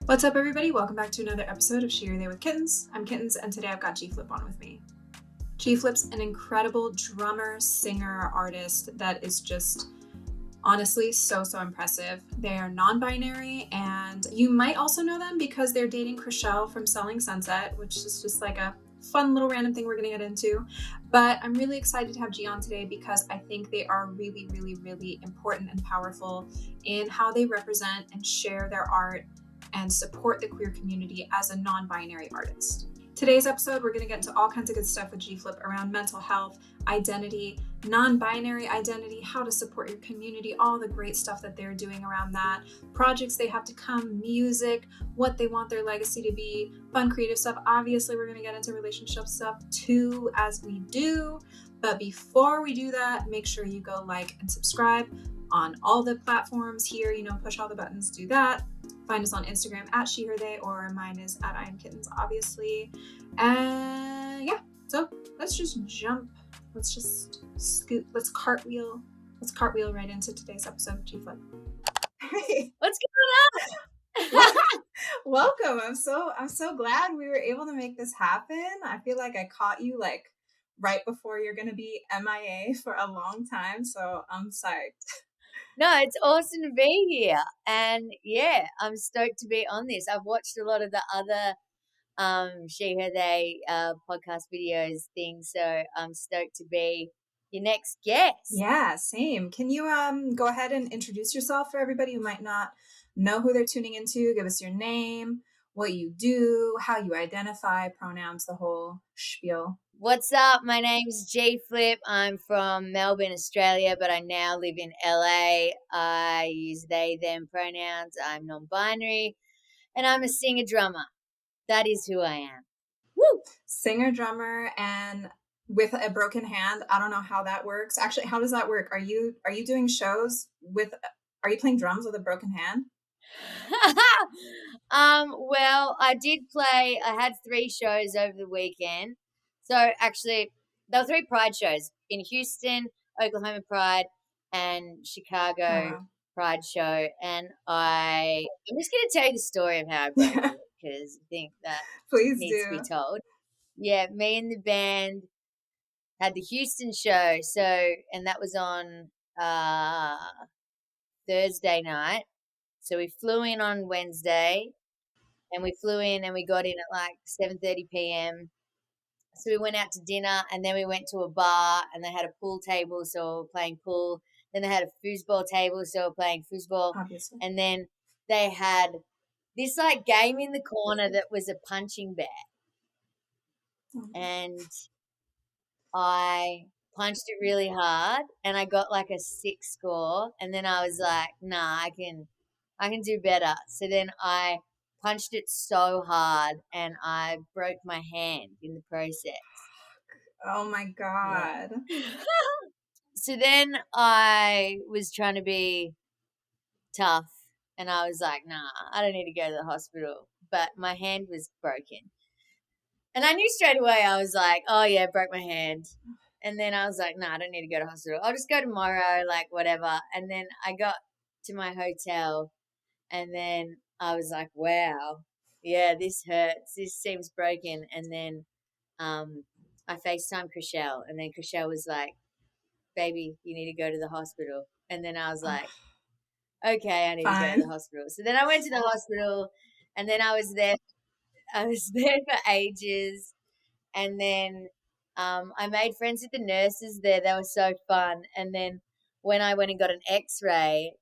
What's up, everybody? Welcome back to another episode of She or They with Kittens. I'm Kittens, and today I've got G-Flip on with me. G-Flip's an incredible drummer, singer, artist that is just honestly so impressive. They are non-binary, and you might also know them because they're dating Chrishell from Selling Sunset, which is just like a fun little random thing we're going to get into. But I'm really excited to have G on today because I think they are really important and powerful in how they represent and share their art and support the queer community as a non-binary artist. Today's episode, we're going to get into all kinds of good stuff with G-Flip around mental health, identity, non-binary identity, how to support your community, all the great stuff that they're doing around that, projects they have to come, music, what they want their legacy to be, fun creative stuff. Obviously, we're going to get into relationship stuff too, as we do. But before we do that, make sure you go like and subscribe on all the platforms here, push all the buttons, do that. Find us on Instagram at she, her, they, or mine is at I am kittens, obviously. And yeah, so let's just jump. Let's just scoot. Let's cartwheel right into today's episode of G-Flip. Hey. What's going on? Welcome. I'm so glad we were able to make this happen. I feel like I caught you like right before you're going to be MIA for a long time. So I'm psyched. No, it's awesome to be here. And yeah, I'm stoked to be on this. I've watched a lot of the other she, her, they podcast videos things. So I'm stoked to be your next guest. Yeah, same. Can you go ahead and introduce yourself for everybody who might not know who they're tuning into? Give us your name, what you do, how you identify, pronouns, the whole spiel. What's up? My name's G-Flip. I'm from Melbourne, Australia, but I now live in LA. I use they, them pronouns. I'm non-binary, and I'm a singer-drummer. That is who I am. Woo! Singer-drummer and with a broken hand. I don't know how that works. Actually, how does that work? Are you doing shows are you playing drums with a broken hand? Well, I had 3 shows over the weekend. So actually, there were 3 Pride shows in Houston, Oklahoma Pride, and Chicago Pride show. And I'm just going to tell you the story of how I broke it because I think that needs to be told. Yeah, me and the band had the Houston show. And that was on Thursday night. So we flew in on Wednesday. And we flew in and we got in at like 7:30 p.m. So we went out to dinner and then we went to a bar and they had a pool table, so we were playing pool. Then they had a foosball table, so we were playing foosball. Obviously. And then they had this like game in the corner that was a punching bag. And I punched it really hard and I got like a 6 score. And then I was like, nah, I can do better. So then I punched it so hard and I broke my hand in the process. Oh my God. Yeah. So then I was trying to be tough and I was like, nah, I don't need to go to the hospital. But my hand was broken. And I knew straight away, I was like, oh yeah, broke my hand. And then I was like, nah, I don't need to go to hospital. I'll just go tomorrow, like whatever. And then I got to my hotel and then I was like, wow, yeah, this hurts. This seems broken. And then I FaceTimed Chrishell. And then Chrishell was like, baby, you need to go to the hospital. And then I was like, okay, I need to go to the hospital. So then I went to the hospital and then I was there for ages. And then I made friends with the nurses there. They were so fun. And then when I went and got an x-ray,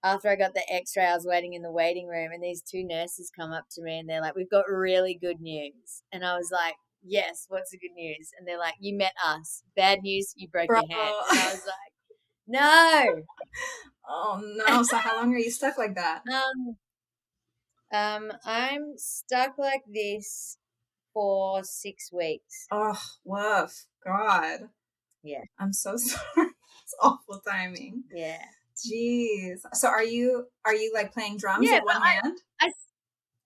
after I got the x-ray, I was waiting in the waiting room and these 2 nurses come up to me and they're like, we've got really good news. And I was like, yes, what's the good news? And they're like, you met us. Bad news, you broke your hand. And I was like, no. Oh no. So how long are you stuck like that? I'm stuck like this for 6 weeks. Oh, woof. God. Yeah. I'm so sorry. It's awful timing. Yeah. Jeez. So are you like playing drums with one hand?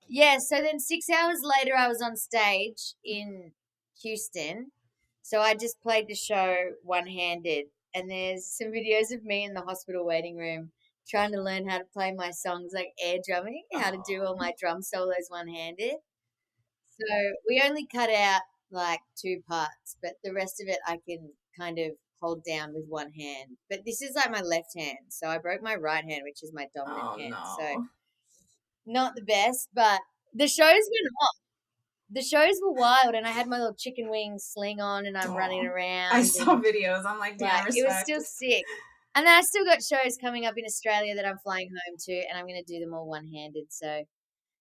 Yeah. So then 6 hours later, I was on stage in Houston. So I just played the show one-handed. And there's some videos of me in the hospital waiting room trying to learn how to play my songs like air drumming, how to do all Aw. my drum solos one-handed. So we only cut out like 2 parts, but the rest of it I can kind of hold down with one hand. But this is like my left hand. So I broke my right hand, which is my dominant Oh hand. So no. not the best, but the shows went off. The shows were wild, and I had my little chicken wing sling on, and I'm running Aw. around. I And saw videos. I'm like, damn, like, it was respect. still sick. And then I still got shows coming up in Australia that I'm flying home to, and I'm going to do them all one-handed. So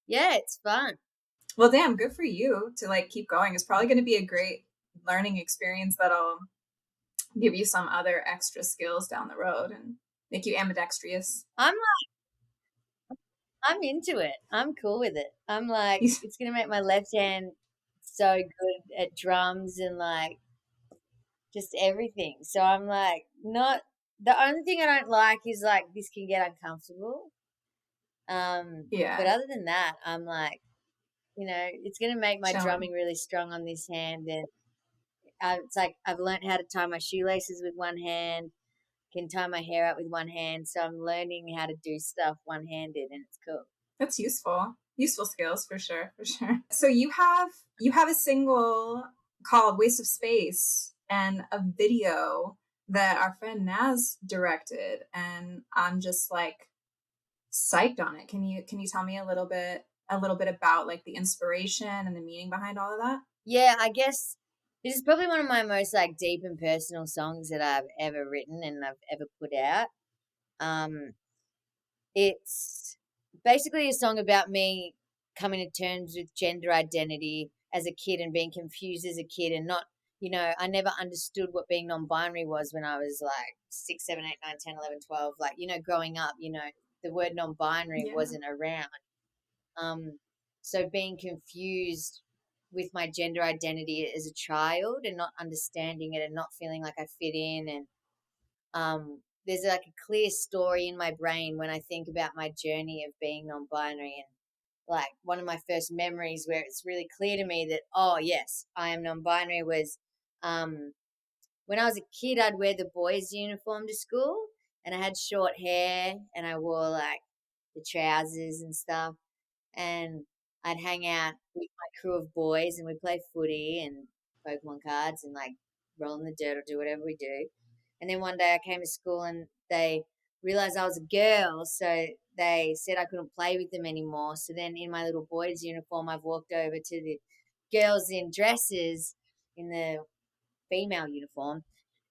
yeah, it's fun. Well, damn, good for you to like keep going. It's probably going to be a great learning experience that'll give you some other extra skills down the road and make you ambidextrous. I'm into it. I'm cool with it. I'm like, it's gonna make my left hand so good at drums and like just everything. So I'm like, not the only thing I don't like is like this can get uncomfortable. But Yeah, other than that, I'm like, it's gonna make my chilling. drumming really strong on this hand, and it's like I've learned how to tie my shoelaces with one hand, can tie my hair up with one hand, so I'm learning how to do stuff one-handed, and it's cool. That's useful. Useful skills for sure, for sure. So you have a single called Waste of Space and a video that our friend Naz directed, and I'm just like psyched on it. Can you tell me a little bit about like the inspiration and the meaning behind all of that? Yeah, I guess this is probably one of my most like deep and personal songs that I've ever written and I've ever put out. Um, it's basically a song about me coming to terms with gender identity as a kid and being confused as a kid and not, I never understood what being non-binary was when I was like 6, 7, 8, 9, 10, 11, 12. Like, growing up, the word non-binary Yeah. wasn't around. Um, so being confused with my gender identity as a child and not understanding it and not feeling like I fit in, and there's like a clear story in my brain when I think about my journey of being non-binary, and like one of my first memories where it's really clear to me that, oh yes, I am non-binary was um, when I was a kid. I'd wear the boys' uniform to school, and I had short hair and I wore like the trousers and stuff, and I'd hang out with my crew of boys and we'd play footy and Pokemon cards and like roll in the dirt or do whatever we do. And then one day I came to school and they realized I was a girl, so they said I couldn't play with them anymore. So then in my little boys' uniform, I've walked over to the girls in dresses in the female uniform,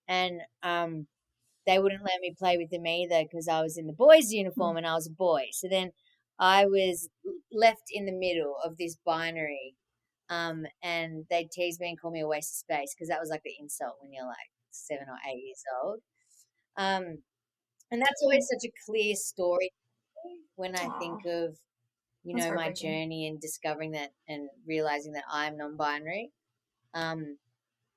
and they wouldn't let me play with them either because I was in the boys' uniform and I was a boy. So then I was left in the middle of this binary, and they teased me and called me a waste of space because that was like the insult when you're like 7 or 8 years old. Um, and that's always such a clear story when I think Aw, of, that's my heartbreaking. journey and discovering that and realizing that I'm non-binary. Um,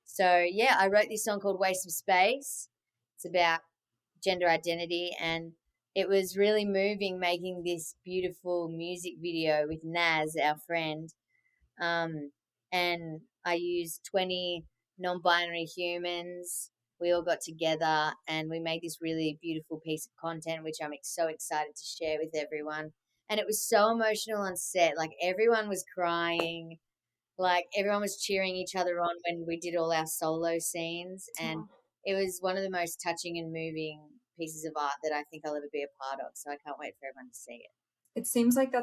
so yeah, I wrote this song called Waste of Space. It's about gender identity, and it was really moving making this beautiful music video with Naz, our friend. And I used 20 non-binary humans. We all got together and we made this really beautiful piece of content, which I'm so excited to share with everyone. And it was so emotional on set. Like everyone was crying, like everyone was cheering each other on when we did all our solo scenes, and Aw. it was one of the most touching and moving pieces of art that I think I'll ever be a part of. So I can't wait for everyone to see it. It seems like that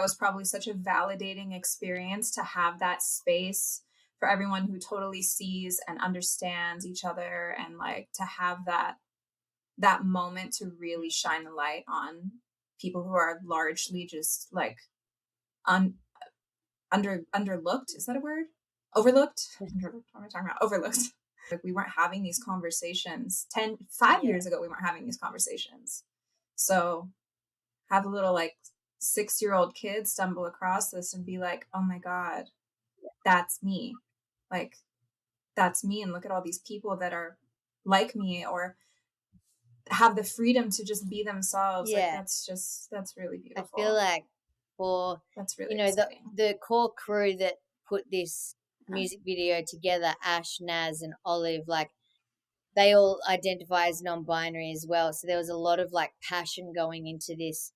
was probably such a validating experience to have that space for everyone who totally sees and understands each other, and like to have that moment to really shine the light on people who are largely just like un underlooked. Is that a word? Overlooked? Underlooked. What am I talking about? Overlooked. Like we weren't having these conversations 5 Yeah. years ago. We weren't having these conversations. So have a little like 6-year-old kid stumble across this and be like, oh my God, that's me. Like, that's me. And look at all these people that are like me or have the freedom to just be themselves. Like, Yeah. that's really I feel beautiful. like for, That's really the exciting. the core crew that put this Yeah. music video together, Ash, Naz, and Olive, like they all identify as non-binary as well. So there was a lot of like passion going into this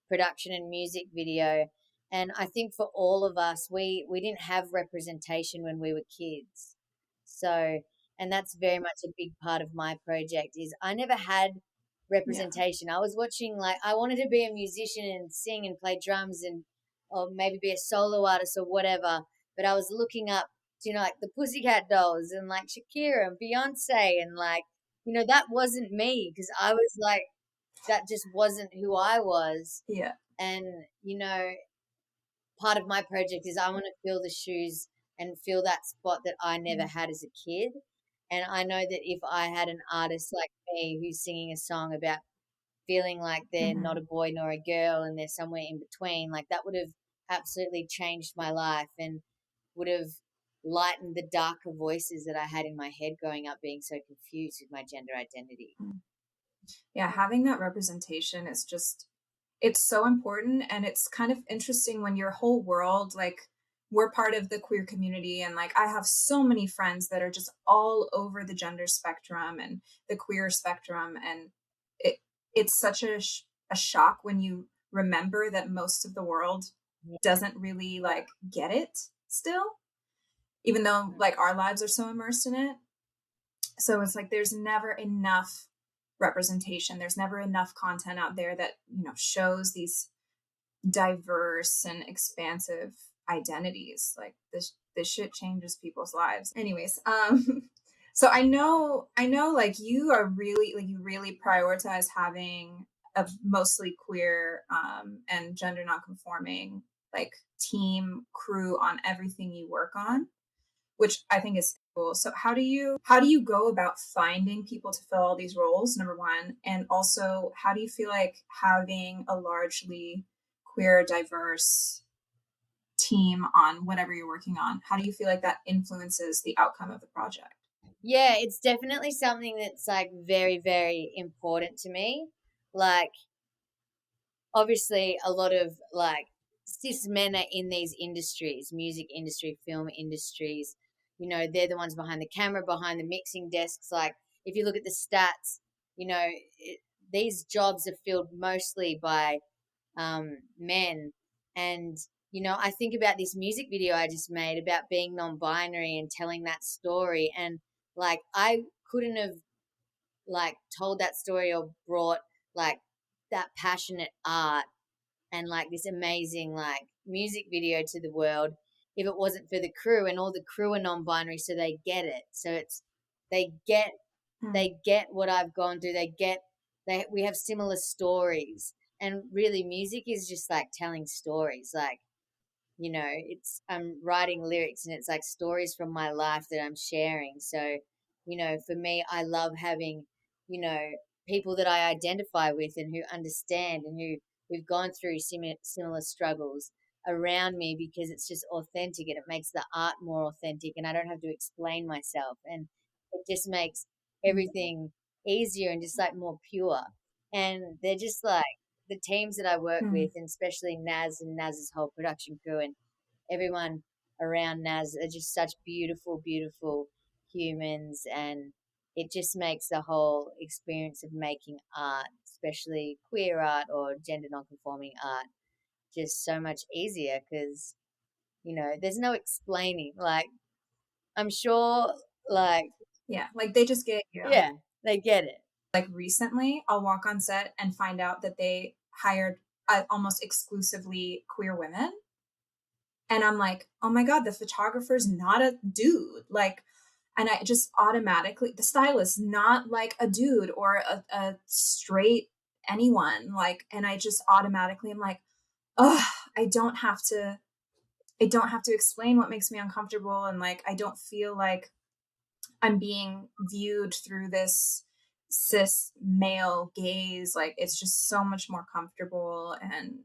production and music video. And I think for all of us, we didn't have representation when we were kids. So, and that's very much a big part of my project is I never had Yeah. representation. I was watching, like, I wanted to be a musician and sing and play drums and or maybe be a solo artist or whatever, but I was looking up, like the Pussycat Dolls and like Shakira and Beyonce and like, that wasn't me because I was like, that just wasn't who I was. Yeah. And, part of my project is I want to fill the shoes and fill that spot that I never had as a kid. And I know that if I had an artist like me who's singing a song about feeling like they're not a boy nor a girl and they're somewhere in between, like that would have absolutely changed my life and would have lightened the darker voices that I had in my head growing up being so confused with my gender identity. Yeah, having that representation is just, it's so important. And it's kind of interesting when your whole world, like we're part of the queer community, and like I have so many friends that are just all over the gender spectrum and the queer spectrum, and it's such a shock when you remember that most of the world doesn't really like get it still, even though like our lives are so immersed in it. So it's like there's never enough representation, there's never enough content out there that shows these diverse and expansive identities. Like this shit changes people's lives. Anyways, so I know like you really prioritize having a mostly queer and gender nonconforming like team crew on everything you work on, which I think is cool. So how do you go about finding people to fill all these roles, number one? And also, how do you feel like having a largely queer, diverse team on whatever you're working on, how do you feel like that influences the outcome of the project? Yeah, it's definitely something that's like very, very important to me. Like, obviously, a lot of like cis men are in these industries, music industry, film industries. They're the ones behind the camera, behind the mixing desks. Like, if you look at the stats, these jobs are filled mostly by men. And, I think about this music video I just made about being non binary and telling that story. And, like, I couldn't have, like, told that story or brought, like, that passionate art and, like, this amazing, like, music video to the world if it wasn't for the crew. And all the crew are non binary, so they get it. So they get, they get what I've gone through. We have similar stories. And really, music is just like telling stories. Like, I'm writing lyrics and it's like stories from my life that I'm sharing. So, for me, I love having, you know, people that I identify with and who understand and who've gone through similar struggles around me, because it's just authentic and it makes the art more authentic and I don't have to explain myself, and it just makes everything easier and just like more pure. And they're just like the teams that I work with, and especially Naz and Naz's whole production crew and everyone around Naz are just such beautiful, beautiful humans. And it just makes the whole experience of making art, especially queer art or gender nonconforming art, just so much easier because, there's no explaining. Like, I'm sure, like, Yeah, like they just get you. yeah, they get it. Like recently, I'll walk on set and find out that they hired almost exclusively queer women. And I'm like, oh my God, the photographer's not a dude. Like, and I just automatically, the stylist, not like a dude or a straight anyone. Like, and I just automatically am like, oh, I don't have to explain what makes me uncomfortable. And like, I don't feel like I'm being viewed through this cis male gaze. Like, it's just so much more comfortable. And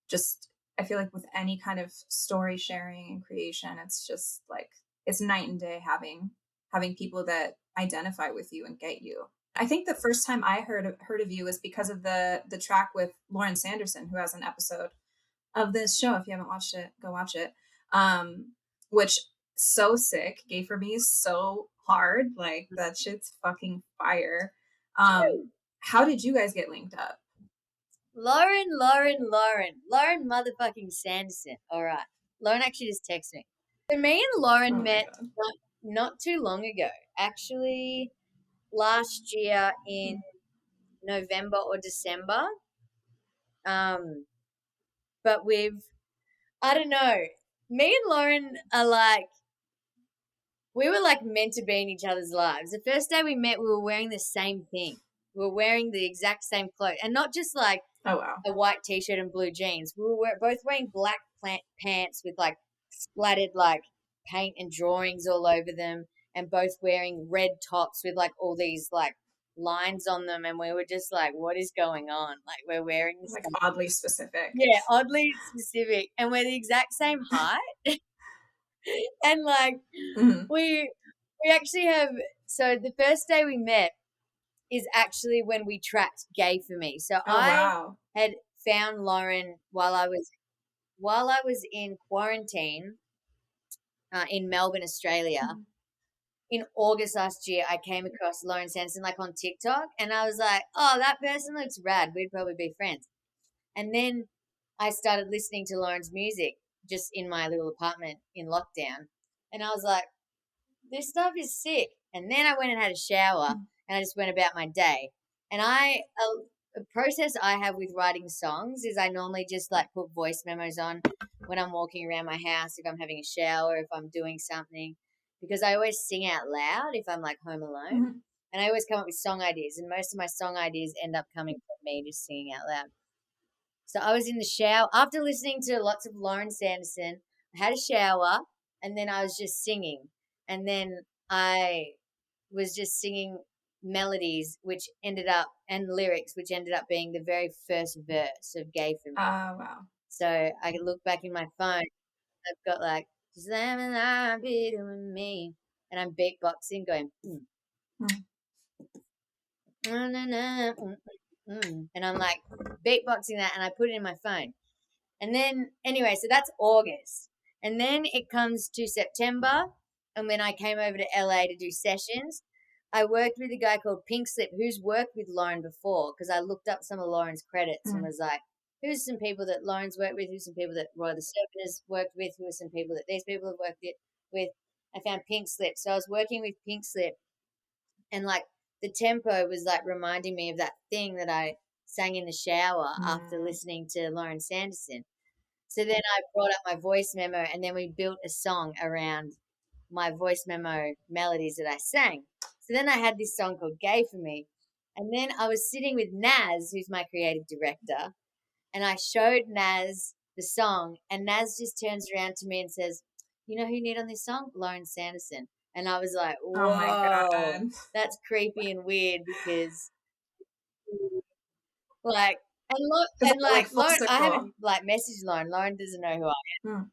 just, I feel like with any kind of story sharing and creation, it's just like, it's night and day having people that identify with you and get you. I think the first time I heard of you was because of the track with Lauren Sanderson, who has an episode of this show. If you haven't watched it, go watch it. Which, so sick. Gay for Me is so hard. Like that shit's fucking fire. How did you guys get linked up? Lauren motherfucking Sanderson. All right. Lauren actually just texted me. So me and Lauren met not too long ago. Actually, last year in November or December. But I don't know. Me and Lauren are like, we were like meant to be in each other's lives. The first day we met, we were wearing the same thing. We were wearing the exact same clothes, and not just like a white t-shirt and blue jeans. We were both wearing black pants with like splattered like paint and drawings all over them, and both wearing red tops with like all these like lines on them. And we were just like, what is going on? Like we're wearing this like oddly specific. Yeah, oddly specific, and we're the exact same height. And like we actually have, so the first day we met is actually when we tracked Gay for Me. So I had found Lauren while I was in quarantine in Melbourne, Australia. In August last year, I came across Lauren Sanderson like on TikTok, and I was like, oh, that person looks rad. We'd probably be friends. And then I started listening to Lauren's music just in my little apartment in lockdown. And I was like, this stuff is sick. And then I went and had a shower and I just went about my day. And a process I have with writing songs is I normally just like put voice memos on when I'm walking around my house, if I'm having a shower, if I'm doing something, because I always sing out loud if I'm like home alone. And I always come up with song ideas, and most of my song ideas end up coming from me just singing out loud. So I was in the shower after listening to lots of Lauren Sanderson. I had a shower and then I was just singing. And then I was just singing melodies and lyrics which ended up being the very first verse of Gay for Me. Oh, wow. So I can look back in my phone. I've got like, be doing me. And I'm beatboxing going, and I'm like beatboxing that, and I put it in my phone. And then anyway, so that's August, and then it comes to September, and when I came over to LA to do sessions, I worked with a guy called Pink Slip, who's worked with Lauren before, because I looked up some of Lauren's credits and was like, who's some people that Lauren's worked with, who's some people that Roy the Serpent has worked with, who are some people that these people have worked with. I found Pink Slip, so I was working with Pink Slip, and like the tempo was like reminding me of that thing that I sang in the shower after listening to Lauren Sanderson. So then I brought up my voice memo, and then we built a song around my voice memo melodies that I sang. So then I had this song called Gay for Me. And then I was sitting with Naz, who's my creative director, and I showed Naz the song, and Naz just turns around to me and says, you know who you need on this song? Lauren Sanderson. And I was like, whoa, oh my God, that's creepy and weird, because like, and like Lauren, I haven't like messaged Lauren. Lauren doesn't know who I am.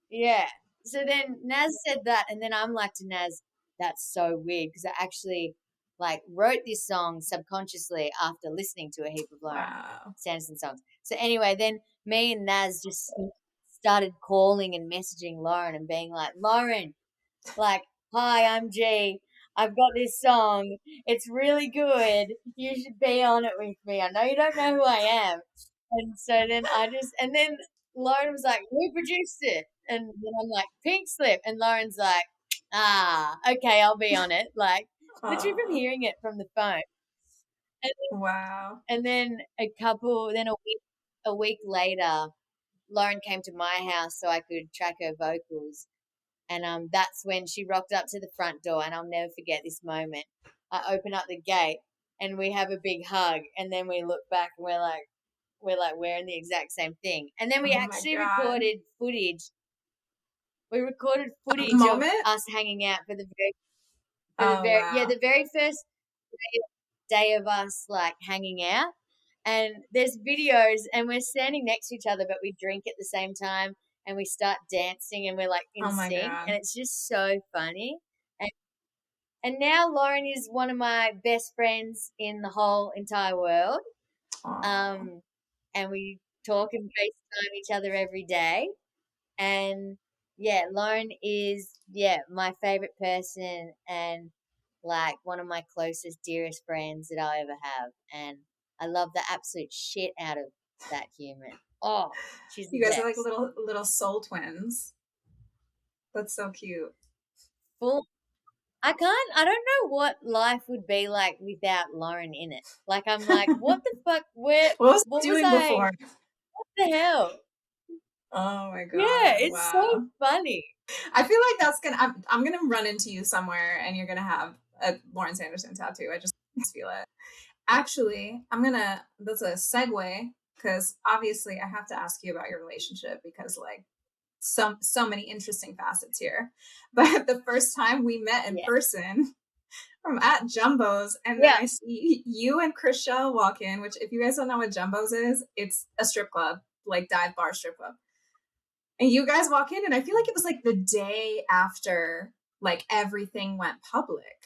Yeah. So then Naz said that, and then I'm like to Naz, that's so weird, because I actually like wrote this song subconsciously after listening to a heap of Lauren Sanderson songs. So anyway, then me and Naz just started calling and messaging Lauren and being like, Lauren, like, hi, I'm G. I've got this song. It's really good. You should be on it with me. I know you don't know who I am. And so then and then Lauren was like, who produced it? And then I'm like, Pink Slip. And Lauren's like, okay, I'll be on it. Like, literally from hearing it from the phone. And then, And then a week later, Lauren came to my house so I could track her vocals. And that's when she rocked up to the front door, and I'll never forget this moment. I open up the gate, and we have a big hug, and then we look back, and we're like wearing the exact same thing. And then we actually recorded footage. We recorded footage of us hanging out for the very first day of us like hanging out. And there's videos, and we're standing next to each other, but we drink at the same time, and we start dancing, and we're like in sync, and it's just so funny. And now Lauren is one of my best friends in the whole entire world. And we talk and FaceTime each other every day. And Yeah, Lauren is my favorite person and like one of my closest, dearest friends that I'll ever have. And I love the absolute shit out of that human. Oh, she's the You guys are like best. little soul twins. That's so cute. Full. I don't know what life would be like without Lauren in it. Like, I'm like, what the fuck? What was I What was doing I? before? What the hell? Oh my Yeah, god! it's so Wow. funny. I feel like that's gonna. I'm gonna run into you somewhere, and you're gonna have a Lauren Sanderson tattoo. I just feel it. Actually, That's a segue because obviously I have to ask you about your relationship because like so many interesting facets here. But the first time we met in Yeah. person, from at Jumbo's, and then Yeah. I see you and Chrishell walk in. Which, if you guys don't know what Jumbo's is, it's a strip club, like dive bar strip club. And you guys walk in, and I feel like it was like the day after like everything went public,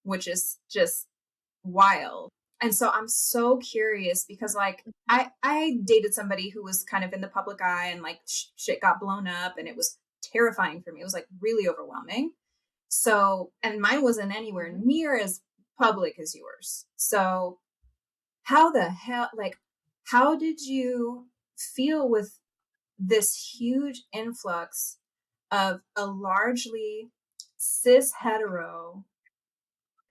which is just wild. And so I'm so curious because like I dated somebody who was kind of in the public eye, and like shit got blown up, and it was terrifying for me. It was like really overwhelming. So, and mine wasn't anywhere near as public as yours. So, how the hell, like, how did you feel with this huge influx of a largely cis hetero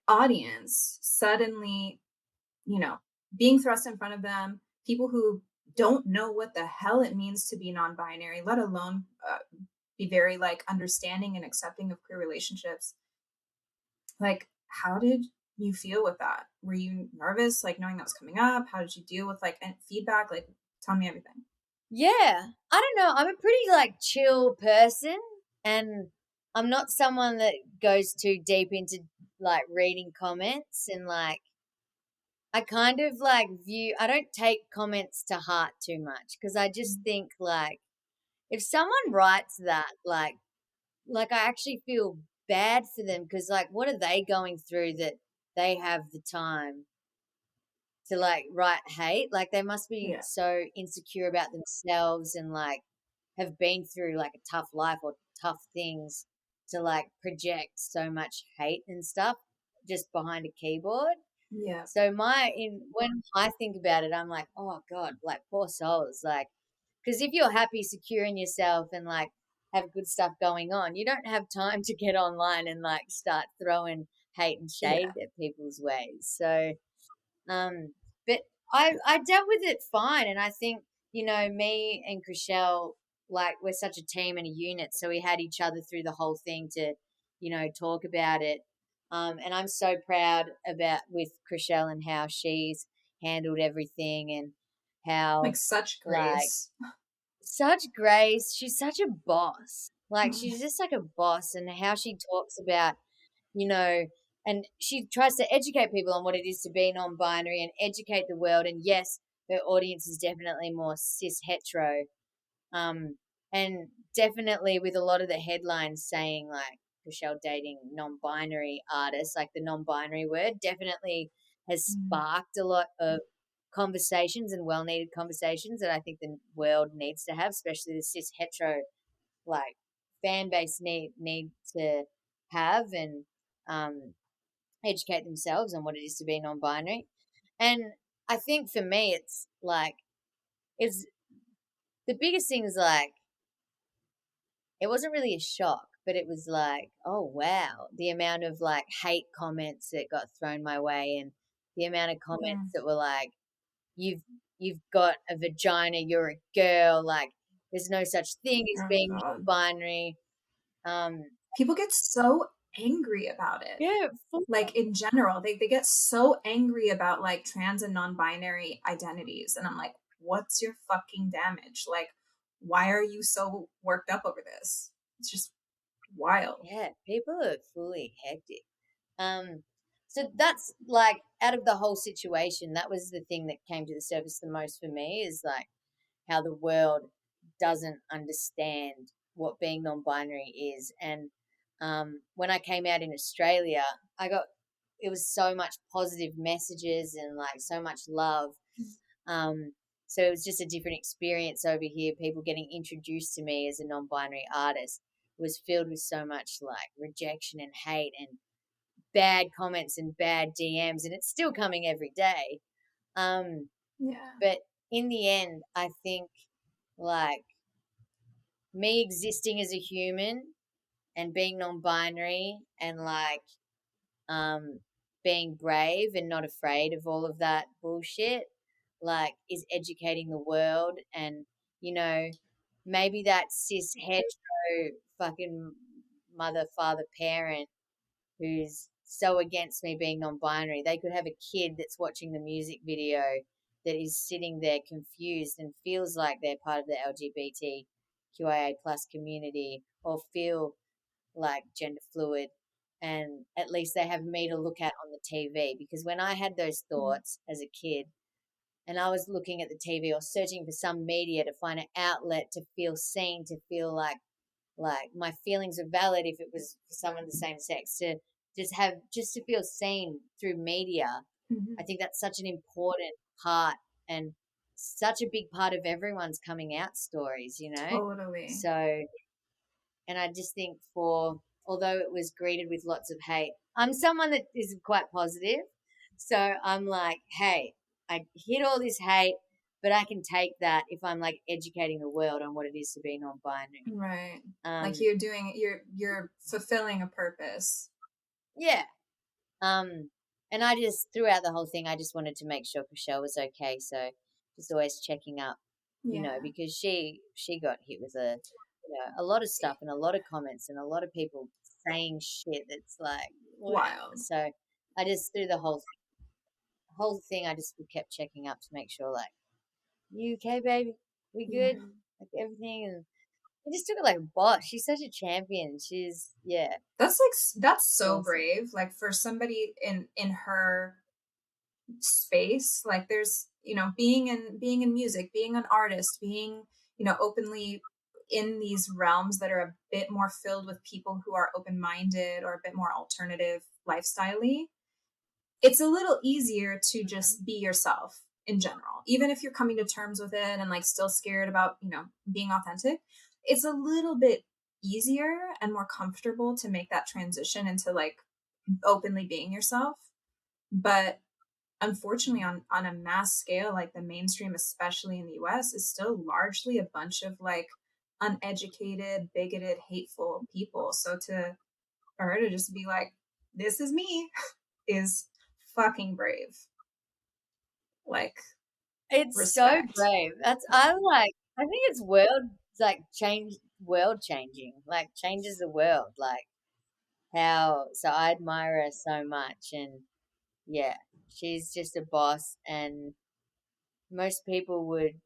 audience suddenly, you know, being thrust in front of them, people who don't know what the hell it means to be non-binary, let alone be very like understanding and accepting of queer relationships. Like, how did you feel with that? Were you nervous, like knowing that was coming up? How did you deal with like feedback? Like, tell me everything. Yeah. I don't know. I'm a pretty like chill person and I'm not someone that goes too deep into like reading comments and like I kind of like I don't take comments to heart too much because I just think like if someone writes that like I actually feel bad for them because like what are they going through that they have the time to like write hate? Like they must be Yeah. so insecure about themselves and like have been through like a tough life or tough things to like project so much hate and stuff just behind a keyboard. Yeah. So when I think about it, I'm like, oh God, like poor souls, like because if you're happy, secure in yourself, and like have good stuff going on, you don't have time to get online and like start throwing hate and Yeah. shade at people's ways. So um, but I dealt with it fine, and I think me and Chrishell, like we're such a team and a unit, so we had each other through the whole thing to talk about it. And I'm so proud about with Chrishell and how she's handled everything and Like how such like grace. such grace. She's such a boss. Like Mm. she's just like a boss, and how she talks about you know, and she tries to educate people on what it is to be non-binary and educate the world. And yes, her audience is definitely more cis hetero, um, and definitely with a lot of the headlines saying like Michelle dating non-binary artists, like the non-binary word definitely has Mm. sparked a lot of conversations and well-needed conversations that I think the world needs to have, especially the cis hetero like fan base need to have and um, educate themselves on what it is to be non-binary. And I think for me, it's like it's the biggest thing is like it wasn't really a shock, but it was like, oh wow, the amount of like hate comments that got thrown my way, and the amount of Yeah. comments that were like, you've you've got a vagina, you're a girl, like there's no such thing as Oh being God. non-binary. Um, People get so angry about it. yeah, Like in general, they get so angry about like trans and non-binary identities. And I'm like, what's your fucking damage? Like, why are you so worked up over this? It's just wild. yeah, people are fully hectic. Um, so that's like out of the whole situation, that was the thing that came to the surface the most for me is like how the world doesn't understand what being non-binary is. And when I came out in Australia, it was so much positive messages and like so much love. Um, so it was just a different experience over here. People getting introduced to me as a non-binary artist. was filled with so much like rejection and hate and bad comments and bad DMs, and it's still coming every day. Yeah. But in the end, I think like me existing as a human and being non-binary and like um being brave and not afraid of all of that bullshit like is educating the world. And you know, maybe that cis hetero fucking mother father parent who's so against me being non-binary, they could have a kid that's watching the music video that is sitting there confused and feels like they're part of the LGBTQIA plus community or feel like gender fluid, and at least they have me to look at on the TV. Because when I had those thoughts as a kid and I was looking at the TV or searching for some media to find an outlet to feel seen, to feel like my feelings are valid if it was for someone of the same sex, to just to feel seen through media. Mm-hmm. I think that's such an important part and such a big part of everyone's coming out stories, you know? Totally. So, and I just think although it was greeted with lots of hate, I'm someone that is quite positive. So I'm like, hey, I hit all this hate, but I can take that if I'm like educating the world on what it is to be non-binary. Right. Like you're fulfilling a purpose. Yeah. And I just throughout the whole thing, I just wanted to make sure Chrishell was okay. So just always checking up, you know, because she got hit with a lot of stuff and a lot of comments and a lot of people saying shit that's like wild. So I just through the whole thing, I just kept checking up to make sure like, you okay, baby? We good? Yeah. Like everything, and I just took it like a boss. She's such a champion. She's That's so awesome. brave. Like for somebody in her space, like there's being in music, being an artist, being openly in these realms that are a bit more filled with people who are open-minded or a bit more alternative lifestyle-y, it's a little easier to just be yourself in general, even if you're coming to terms with it and like still scared about being authentic. It's a little bit easier and more comfortable to make that transition into like openly being yourself. But unfortunately, on a mass scale, like the mainstream, especially in the US, is still largely a bunch of like uneducated, bigoted, hateful people. So for her to just be like, this is me, is fucking brave. Like, It's respect. so brave. I think it's world changing, like changes the world. Like so I admire her so much, and yeah, she's just a boss. And most people would,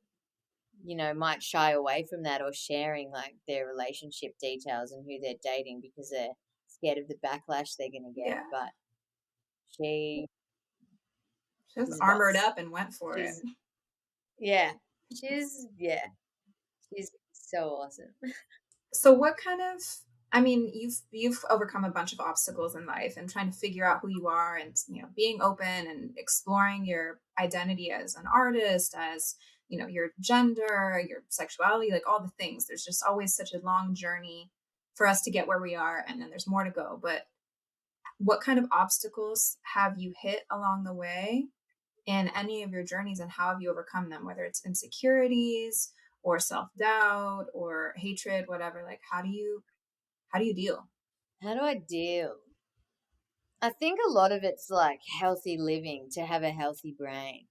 might shy away from that or sharing like their relationship details and who they're dating because they're scared of the backlash they're gonna get. Yeah. But she's armored up and went for it. Yeah. She's so awesome. So what kind of, I mean, you've overcome a bunch of obstacles in life and trying to figure out who you are and being open and exploring your identity as an artist, as your gender, your sexuality, like all the things. There's just always such a long journey for us to get where we are, and then there's more to go. But what kind of obstacles have you hit along the way in any of your journeys, and how have you overcome them, whether it's insecurities or self-doubt or hatred, whatever? Like how do you deal? How do I deal? I think a lot of it's like healthy living, to have a healthy brain.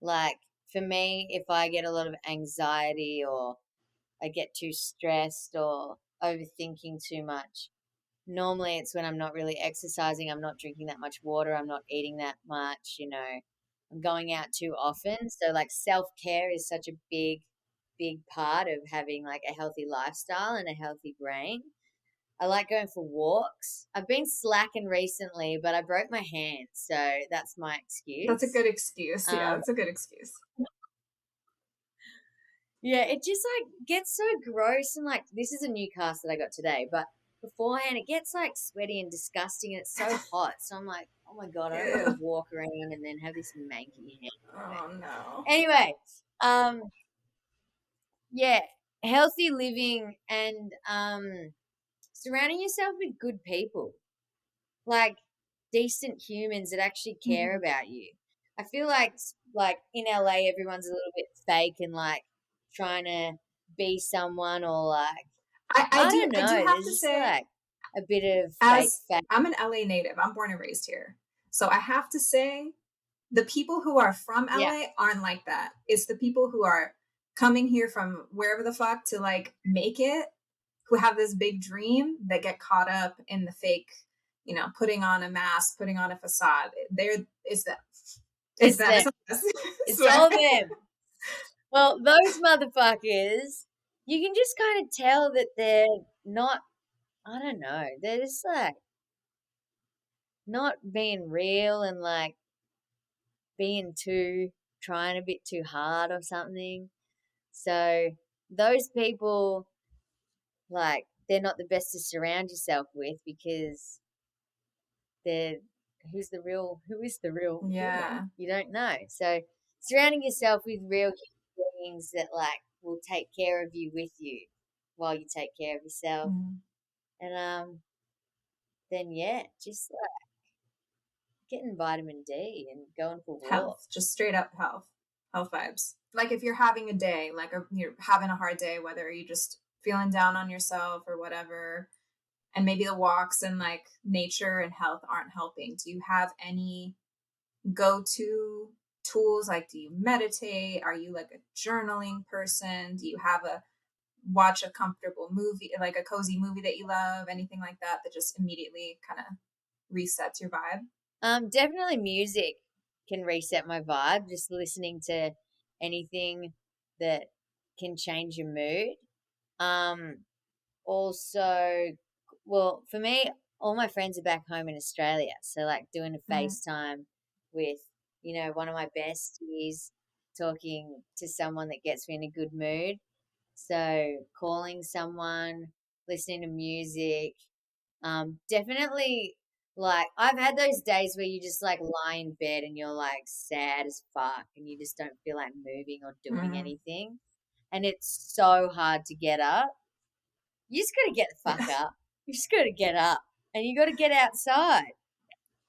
Like for me, if I get a lot of anxiety or I get too stressed or overthinking too much, normally it's when I'm not really exercising, I'm not drinking that much water, I'm not eating that much, I'm going out too often. So like self-care is such a big part of having like a healthy lifestyle and a healthy brain. I like going for walks. I've been slacking recently, but I broke my hand, so that's my excuse. That's a good excuse. Yeah, that's a good excuse. Yeah, it just like gets so gross, and like this is a new cast that I got today, but beforehand it gets like sweaty and disgusting and it's so hot. So I'm like, oh my God, I don't want to walk around and then have this manky hand. Oh no. Anyway, yeah, healthy living and surrounding yourself with good people, like decent humans that actually care Mhm. about you. I feel like in LA everyone's a little bit fake and like trying to be someone, or like I I do don't I do know, have there's to just say, like a bit of fake as fake. I'm an LA native, I'm born and raised here. So I have to say the people who are from Yeah. LA aren't like that. It's the people who are coming here from wherever the fuck to like make it, who have this big dream, that get caught up in the fake, putting on a mask, putting on a facade. It's them. It's It's them. them. It's us. I It's swear. all them. Well, those motherfuckers, you can just kind of tell that they're not, I don't know, they're just like not being real and like being trying a bit too hard or something. So those people, like, they're not the best to surround yourself with, because they're who is the real Yeah. human? You don't know. So surrounding yourself with real human beings that like will take care of you with you while you take care of yourself. Mhm. And then yeah, just like getting vitamin D and going for Health, walks. just straight up health vibes. Like if you're having a day, like you're having a hard day, whether you're just feeling down on yourself or whatever, and maybe the walks and like nature and health aren't helping, do you have any go-to tools? Like, do you meditate? Are you like a journaling person? Do you have a watch a comfortable movie, like a cozy movie that you love, anything like that, that just immediately kind of resets your vibe? Definitely music can reset my vibe. Just listening to anything that can change your mood. Um, Also, well, for me, all my friends are back home in Australia. So, like, doing a Mm-hmm. FaceTime with, one of my besties, talking to someone that gets me in a good mood. So, calling someone, listening to music, definitely, like, I've had those days where you just, like, lie in bed and you're, like, sad as fuck and you just don't feel like moving or doing Mm-hmm. anything. And it's so hard to get up. You just gotta get the fuck Yeah. up. You just gotta get up and you gotta get outside.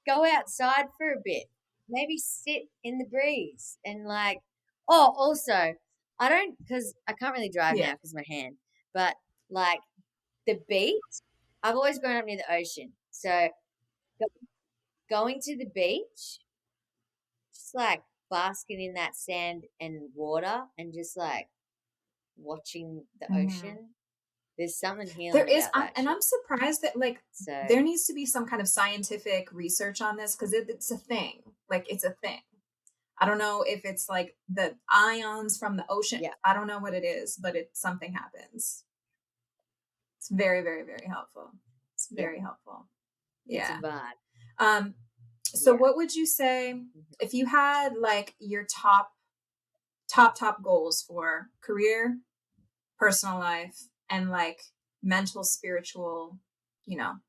Go outside for a bit. Maybe sit in the breeze and like, oh, also, I don't, because I can't really drive Yeah. now because of my hand, but like the beach, I've always grown up near the ocean. So go- going to the beach, just like basking in that sand and water and just like watching the Mm-hmm. ocean. There's something There healing is, about that and I'm shit. surprised that like So there needs to be some kind of scientific research on this, because it's a thing. Like it's a thing. I don't know if it's like the ions from the ocean. yeah. I don't know what it is, but something happens. It's very, very, very helpful. It's Yeah, very helpful. it's a Yeah. vibe. Um, so Yeah. what would you say Mhm. if you had like your top goals for career, personal life, and like mental, spiritual, you know,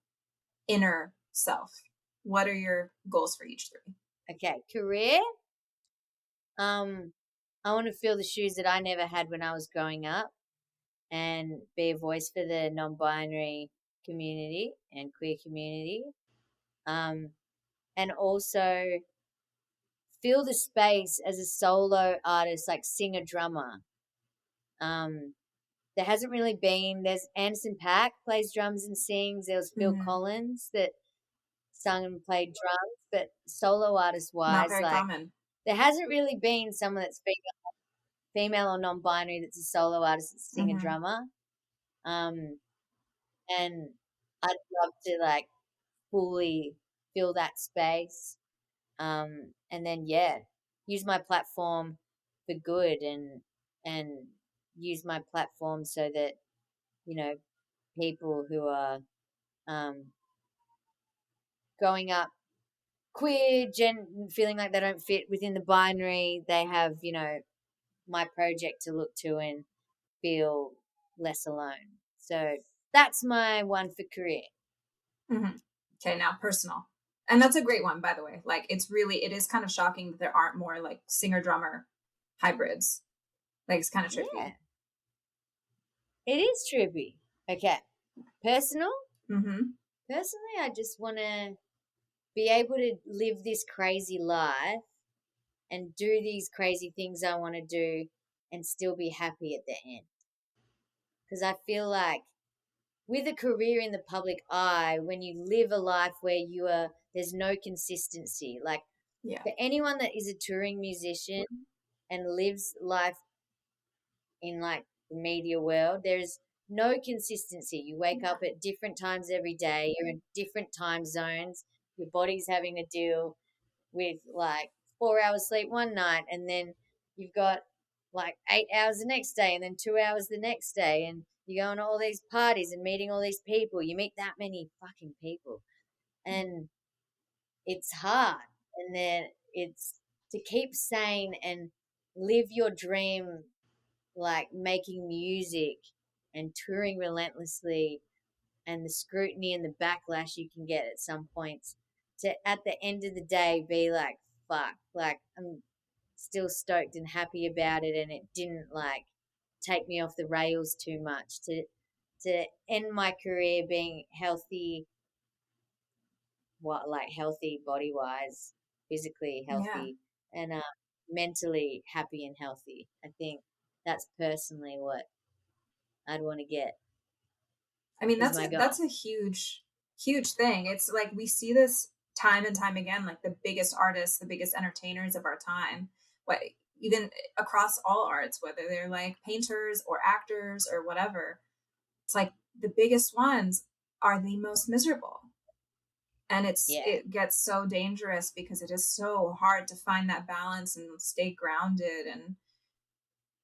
inner self? What are your goals for each three? Okay, career. I want to fill the shoes that I never had when I was growing up and be a voice for the non-binary community and queer community. Um, and also fill the space as a solo artist, like singer drummer. Um, there hasn't really been. There's Anderson Paak plays drums and sings. There was Phil Mm-hmm. Collins that sung and played drums, but solo artist Not wise, very like common. there hasn't really been someone that's female or non-binary that's a solo artist, that's a singer Mm-hmm. drummer. Um, and I'd love to like fully fill that space. And then yeah, use my platform for good and use my platform so that you know people who are um, growing up queer, feeling like they don't fit within the binary, they have my project to look to and feel less alone. So that's my one for career. Mm-hmm. Okay, now personal. And that's a great one, by the way. Like it is kind of shocking that there aren't more like singer drummer hybrids. Like it's kind of Yeah, trippy. it is trippy. Okay, personal. Mm-hmm. Personally, I just want to be able to live this crazy life and do these crazy things I want to do and still be happy at the end. Because I feel like with a career in the public eye, when you live a life where there's no consistency. Like Yeah. for anyone that is a touring musician and lives life in like the media world, there's no consistency. You wake Yeah. up at different times every day, you're in different time zones, your body's having to deal with like 4 hours sleep one night, and then you've got like 8 hours the next day, and then 2 hours the next day, and you're going to all these parties and meeting all these people. You meet that many fucking people, and it's hard. And then it's to keep sane and live your dream, like making music and touring relentlessly, and the scrutiny and the backlash you can get at some points, to at the end of the day be like, fuck, like I'm still stoked and happy about it, and it didn't like take me off the rails too much, to end my career being healthy, what, like healthy body wise, physically Yeah. healthy, and mentally happy and healthy. I think that's personally what I'd want to get, I mean, is that's my that's goal. a huge, huge thing. It's like we see this time and time again, like the biggest artists, the biggest entertainers of our time, what even across all arts, whether they're like painters or actors or whatever, it's like the biggest ones are the most miserable. And Yeah. it gets so dangerous because it is so hard to find that balance and stay grounded. And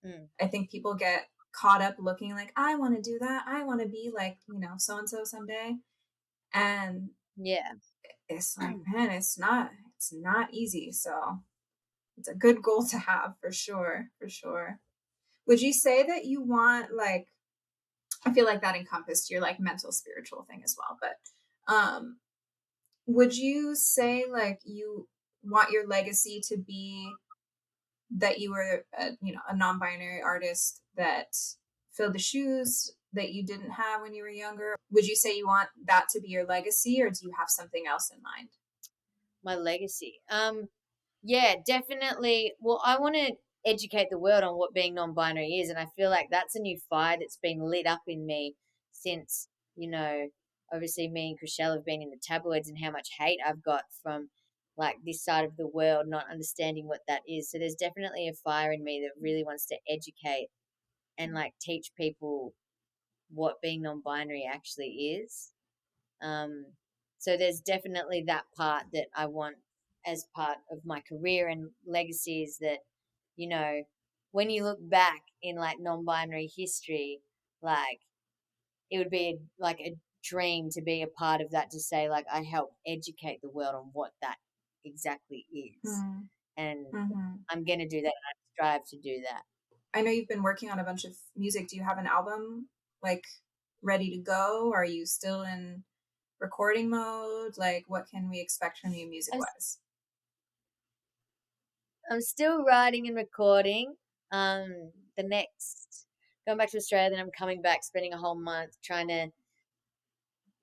Mm. I think people get caught up looking like, I want to do that. I want to be like, so and so someday. And Yeah. it's like, man, it's not easy. So it's a good goal to have for sure, for sure. Would you say that you want like, I feel like that encompassed your like mental spiritual thing as well, but would you say like you want your legacy to be that you were a non-binary artist that filled the shoes that you didn't have when you were younger? Would you say you want that to be your legacy, or do you have something else in mind? My legacy. Yeah, definitely. Well, I want to educate the world on what being non-binary is, and I feel like that's a new fire that's been lit up in me since, you know, obviously me and Chrishell have been in the tabloids, and how much hate I've got from like this side of the world not understanding what that is. So there's definitely a fire in me that really wants to educate and like teach people what being non-binary actually is. Um, so there's definitely that part that I want as part of my career and legacy, is that, you know, when you look back in like non-binary history, like it would be like a dream to be a part of that, to say like I helped educate the world on what that exactly is. And Mm-hmm. I'm going to do that, and I strive to do that. I know you've been working on a bunch of music. Do you have an album like ready to go? Are you still in recording mode? Like, what can we expect from you music I'm, wise? I'm still writing and recording. The next, going back to Australia, then I'm coming back, spending a whole month trying to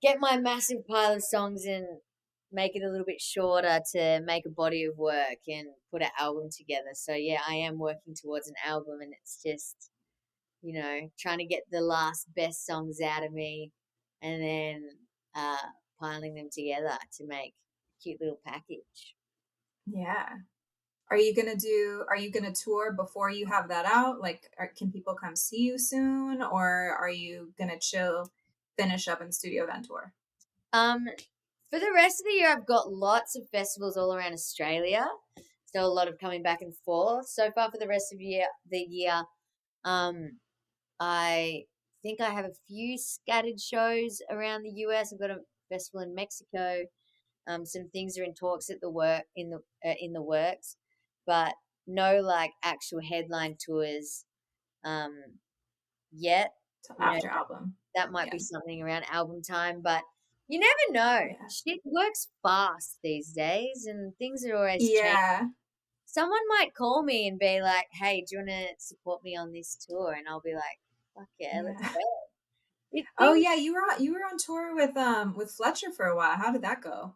get my massive pile of songs and make it a little bit shorter to make a body of work and put an album together. So yeah, I am working towards an album, and it's just, trying to get the last best songs out of me, and then uh, piling them together to make a cute little package. Yeah. Are you gonna tour before you have that out? Like, can people come see you soon, or are you gonna chill, finish up in studio then tour? Um, for the rest of the year, I've got lots of festivals all around Australia. So a lot of coming back and forth. So far, for the rest of the year, um, I think I have a few scattered shows around the US. I've got a festival in Mexico. Some things are in talks at the work in the works, but no like actual headline tours um, yet. So You know, after album. that might Yeah. be something around album time, but you never know. Yeah. Shit works fast these days, and things are always changing. Yeah. Someone might call me and be like, "Hey, do you want to support me on this tour?" And I'll be like, "Fuck yeah, let's Yeah. go." Oh yeah, you were on tour with Fletcher for a while. How did that go?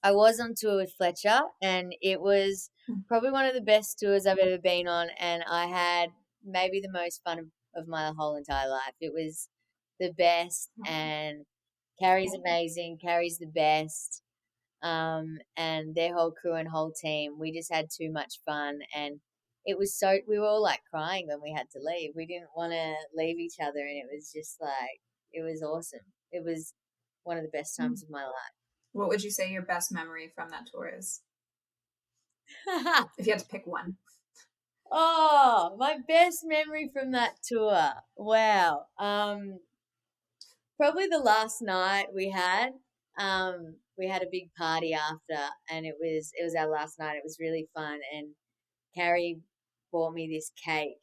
I was on tour with Fletcher, and it was probably one of the best tours I've ever been on, and I had maybe the most fun of my whole entire life. It was the best, and Carrie's amazing. Carrie's the best. And their whole crew and whole team, we just had too much fun, and we were all like crying when we had to leave. We didn't want to leave each other, and it was just like, it was awesome. It was one of the best times of my What would you say your best memory from that tour is? life. If you had to pick one. Oh, my best memory from that tour. Wow. Probably the last night we had. We had a big party after, and it was our last night. It was really fun, and Carrie bought me this cake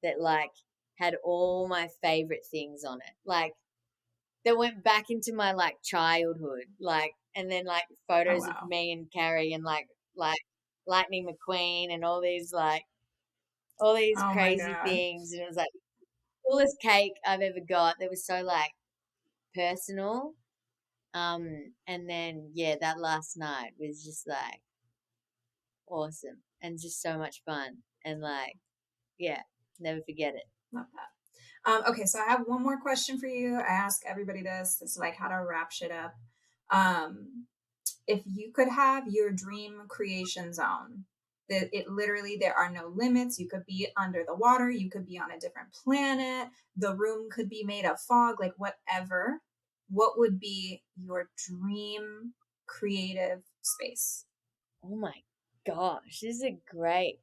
that like had all my favorite things on it. Like that went back into my like childhood, like, and then like Oh photos of wow. me and Carrie and like Lightning McQueen and all these Oh my crazy god. things, and it was like the coolest cake I've ever got. That was so like personal. And then yeah, that last night was just like awesome and just so much fun, and like yeah, never forget it. Love that. Okay, so I have one more question for you. I ask everybody this. It's like how to wrap shit up. Um, if you could have your dream creation zone, that it literally there are no limits. You could be under the water. You could be on a different planet. The room could be made of fog. Like whatever. What would be your dream creative space? Oh my gosh, this is a great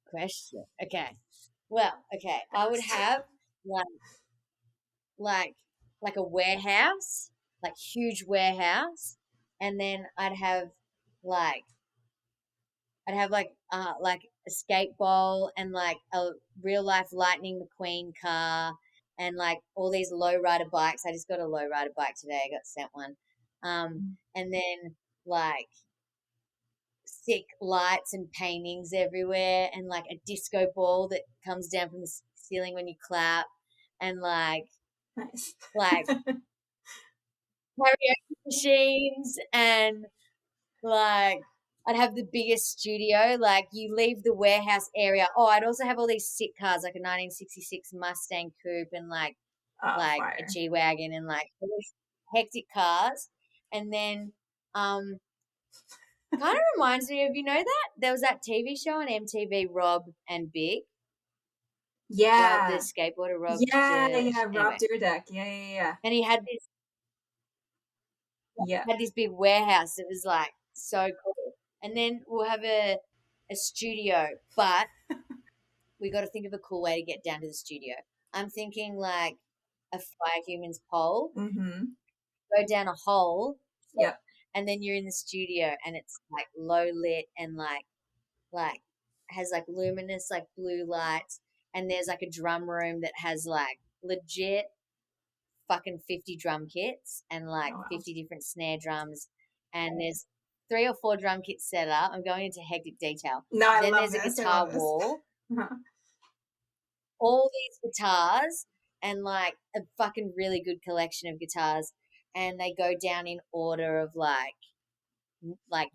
question. Okay. Well, okay. I would have like like like a warehouse, like huge warehouse, and then like I'd have like a skate bowl and like a real life Lightning McQueen car and like all these low rider bikes. I just got a low rider bike today. I got sent one. And then like sick lights and paintings everywhere, and like a disco ball that comes down from the ceiling when you clap, and Nice. like karaoke machines, and like I'd have the biggest studio. Like you leave the warehouse area. Oh, I'd also have all these sick cars, like a 1966 Mustang coupe and like a Fire. G wagon and like all these hectic cars. And then kind of reminds me of, you know, that there was that TV show on MTV, Rob and Big. Rob, the Yeah. skateboarder, Rob. Yeah. Rob Anyway, Dyrdek. Yeah. and he Yeah. had this big warehouse. It was like so cool. And then we'll have a studio, but we got to think of a cool way to get down to the studio. I'm thinking like a fire human's pole, Mm-hmm. go down a hole, Yep. and then you're in the studio, and it's like low lit and like has like luminous like blue lights, and there's like a drum room that has like legit fucking 50 drum kits and like Oh wow. 50 different snare drums, and there's 3 or 4 drum kits set up. I'm going into hectic detail. No, I Then love there's a this. I guitar love this. wall, all these guitars, and like a fucking really good collection of guitars, and they go down in order of like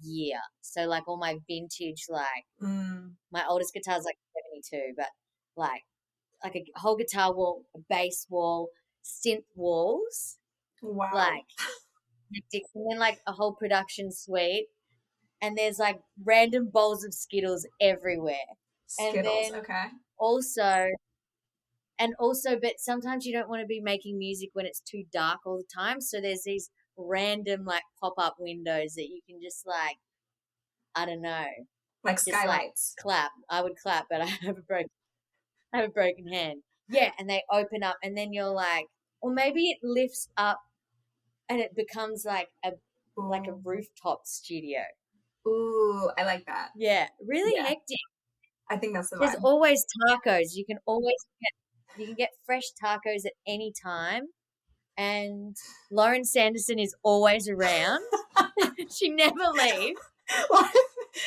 year. So like all my vintage, like my oldest guitar's like 72, but like a whole guitar wall, a bass wall, synth walls, Wow. like hectic, and then like a whole production suite, and there's like random bowls of Skittles everywhere. And Skittles. then Okay. also but sometimes you don't want to be making music when it's too dark all the time, so there's these random like pop-up windows that you can just like, I don't know, Like just like skylights. clap. I would clap, but I have a broken hand. Yeah, and they open up, and then you're like, or maybe it lifts up and it becomes like a Ooh. rooftop studio. Ooh, I like that. Yeah, really Yeah. hectic. I think that's the There's vibe. always tacos. You can get fresh tacos at any time. And Lauren Sanderson is always around. She never leaves.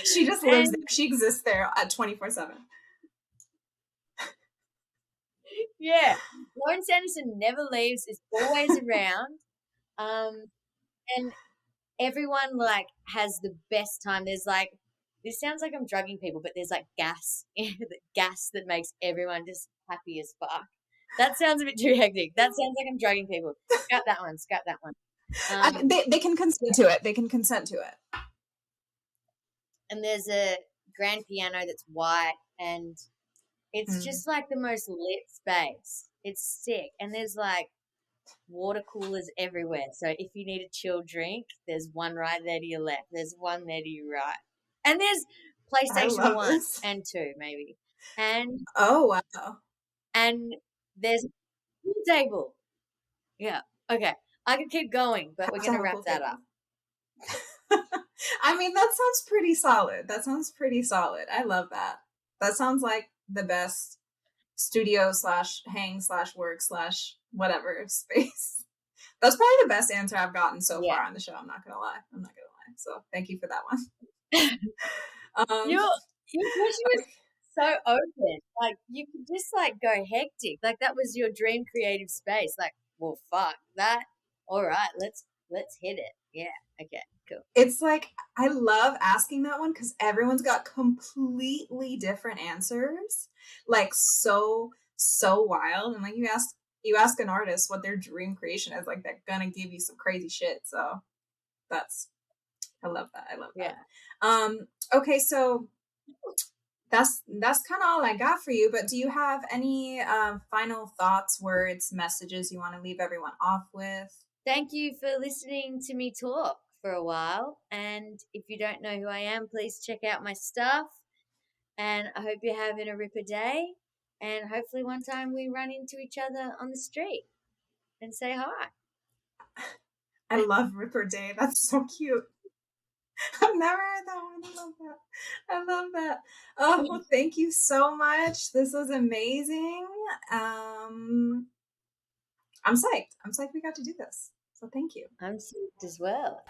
She just lives there. She exists there at 24/7. Yeah, Lauren Sanderson never leaves, is always around. And everyone like has the best time. There's like, this sounds like I'm drugging people, but there's like gas, gas that makes everyone just happy as fuck. That sounds a bit too hectic. That sounds like I'm drugging people. Scrap that one. Scrap that one. They can consent to it. They can consent to it. And there's a grand piano that's white, and it's just like the most lit space. It's sick. And there's like water coolers everywhere. So if you need a chill drink, there's one right there to your left. There's one there to your right. And there's PlayStation 1 this. and 2 maybe. And oh wow. And there's a pool table. Yeah. Okay. I could keep going, but we're gonna wrap that up. I mean, that sounds pretty solid. That sounds pretty solid. I love that. That sounds like the best studio / hang / work / whatever space. That's probably the best answer I've gotten so far on the show. I'm not gonna lie. So thank you for that one. Your question was so open. Like you could just like go hectic. Like that was your dream creative space. Like, well, fuck that. All right, let's hit it. Yeah. Okay. Cool. It's like I love asking that one because everyone's got completely different answers. Like so wild. And like you ask an artist what their dream creation is, like they're gonna give you some crazy shit. So I love that. Yeah. Okay, so that's kind of all I got for you. But do you have any final thoughts, words, messages you want to leave everyone off with? Thank you for listening to me talk for a while. And if you don't know who I am, please check out my stuff. And I hope you're having a ripper day. And hopefully one time we run into each other on the street and say hi. I love Ripper Day. That's so cute. I've never heard that one. I love that. Oh, well, thank you so much. This was amazing. I'm psyched. We got to do this. So thank you. I'm psyched as well.